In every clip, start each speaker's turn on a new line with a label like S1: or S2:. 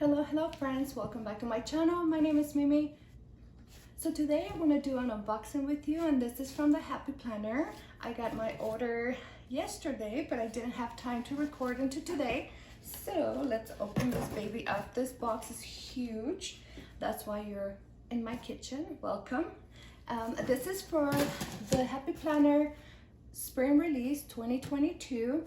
S1: Hello friends, welcome back to my channel. My name is Mimi. So today I'm going to do an unboxing with you, and this is from the Happy Planner. I got my order yesterday, but I didn't have time to record into today. So let's open this baby up. This box is huge. That's why you're in my kitchen. Welcome. This is for the Happy Planner Spring Release 2022.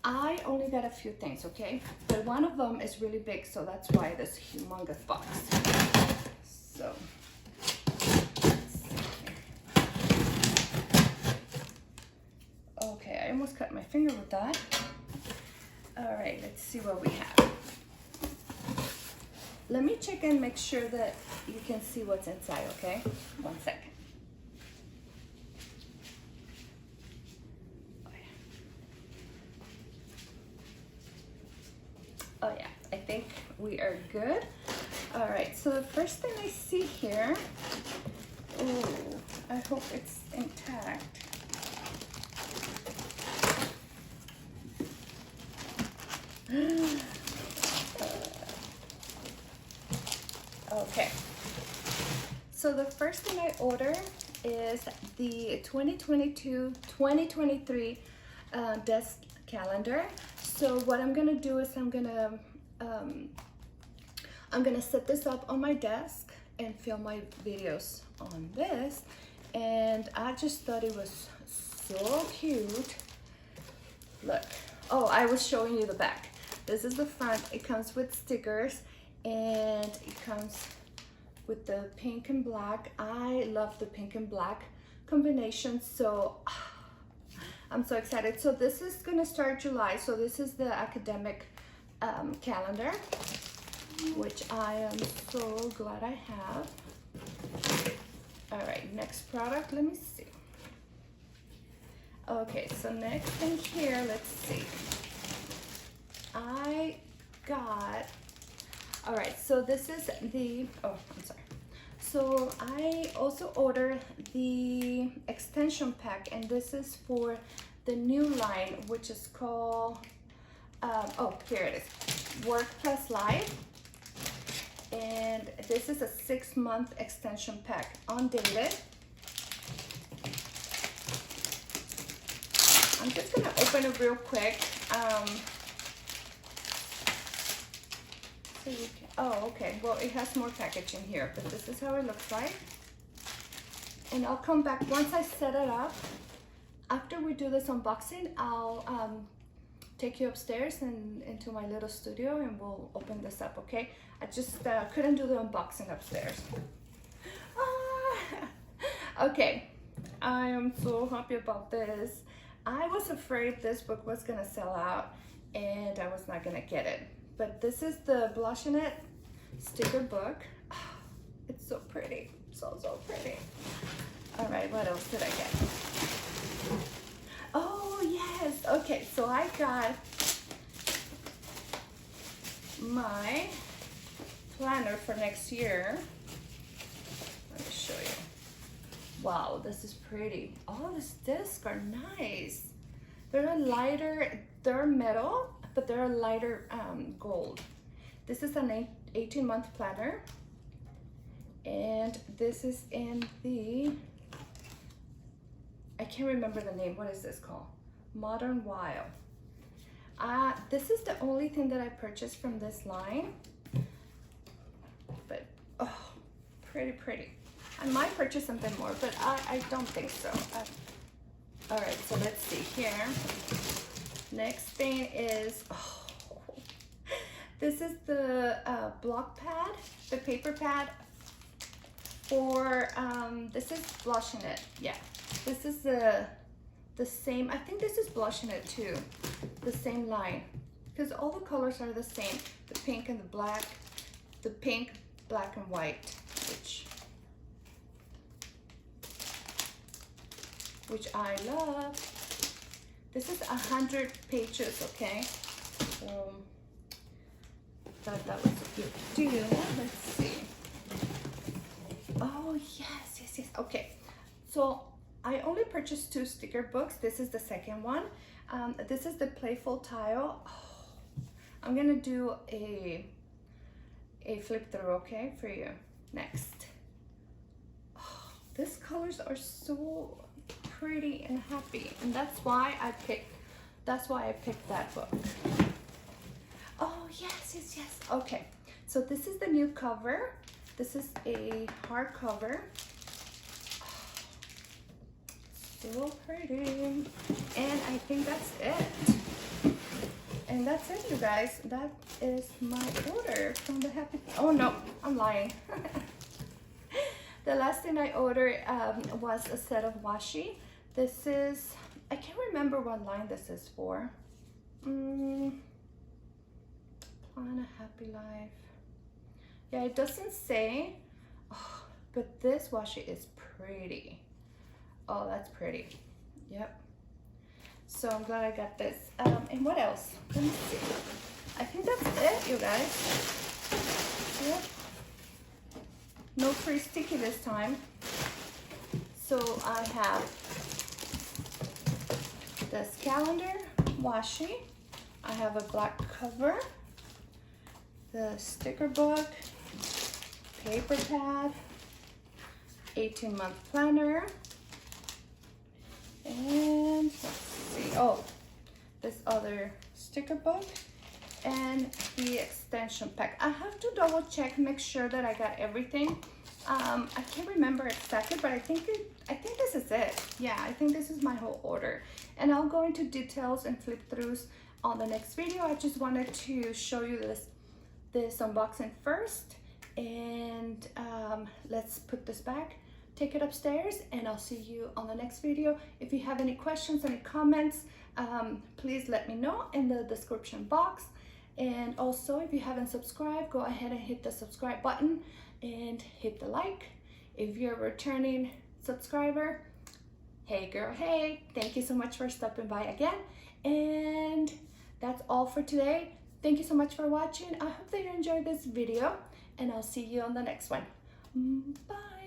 S1: I only got a few things, okay? But one of them is really big, so that's why this humongous box. So, okay, I almost cut my finger with that. All right, let's see what we have. Let me check and make sure that you can see what's inside, okay? 1 second. Oh yeah, I think we are good. All right, so the first thing I see here, ooh, I hope it's intact. Okay, so the first thing I order is the 2022-2023 desk calendar. So what I'm gonna do is I'm gonna set this up on my desk and film my videos on this, and I just thought it was so cute. Look, oh, I was showing you the back. This is the front. It comes with stickers and it comes with the pink and black. I love the pink and black combination, so I'm so excited. So this is gonna start July. So this is the academic calendar, which I am so glad I have. All right, next product, let me see. Okay, so next thing here, let's see. I got, all right, so this is the, oh, I'm sorry. So I also ordered the extension pack, and this is for the new line, which is called, oh, here it is, Work Plus Life. And this is a 6-month extension pack, undated. I'm just gonna open it real quick. So you can, oh, okay, well, it has more packaging here, but this is how it looks like. And I'll come back once I set it up. After we do this unboxing, I'll take you upstairs and into my little studio, and we'll open this up, okay? I just couldn't do the unboxing upstairs. Okay, I am so happy about this. I was afraid this book was gonna sell out and I was not gonna get it. But this is the Blushing It sticker book. It's so pretty, so pretty. All right, what else did I get? Oh yes, okay, so I got my planner for next year. Let me show you. Wow, this is pretty. All these discs are nice. They're a lighter, they're metal, but they're a lighter gold. This is an 18-month planner, and this is in the, I can't remember the name. What is this called? Modern Wild. This is the only thing that I purchased from this line, but oh, pretty. I might purchase something more, but I don't think so. All right, so let's see here. Next thing is, oh, this is the block pad, the paper pad for, this is Blushing It, yeah. This is the same, I think this is Blushing It too, the same line, because all the colors are the same, the pink and the black, the pink, black and white, which I love. This is 100 pages, okay? So, thought that was a good deal. Let's see. Oh, yes, okay. So, I only purchased 2 sticker books. This is the second one. This is the Playful Tile. Oh, I'm gonna do a a flip through, okay, for you. Next. Oh, these colors are so pretty and happy, and that's why I picked that book. Oh yes. Okay, so this is the new cover. This is a hardcover. So pretty. And I think that's it. And that's it, you guys. That is my order from the Happy... Oh no, I'm lying. The last thing I ordered was a set of washi. This is... I can't remember what line this is for. Plan a Happy Life. Yeah, it doesn't say. Oh, but this washi is pretty. Oh, that's pretty. Yep. So I'm glad I got this. And what else? Let me see. I think that's it, you guys. Yep. No free sticky this time. So I have this calendar washi. I have a black cover, the sticker book, paper pad, 18-month planner, and let's see, oh, this other sticker book, and the extension pack. I have to double check, make sure that I got everything. I can't remember exactly, but I think this is it. Yeah, I think this is my whole order, and I'll go into details and flip throughs on the next video. I just wanted to show you this unboxing first, and let's put this back, take it upstairs, and I'll see you on the next video. If you have any questions, any comments, please let me know in the description box. And also, if you haven't subscribed, go ahead and hit the subscribe button and hit the like. If you're a returning subscriber, hey girl, hey, thank you so much for stopping by again. And that's all for today. Thank you so much for watching. I hope that you enjoyed this video, and I'll see you on the next one. Bye.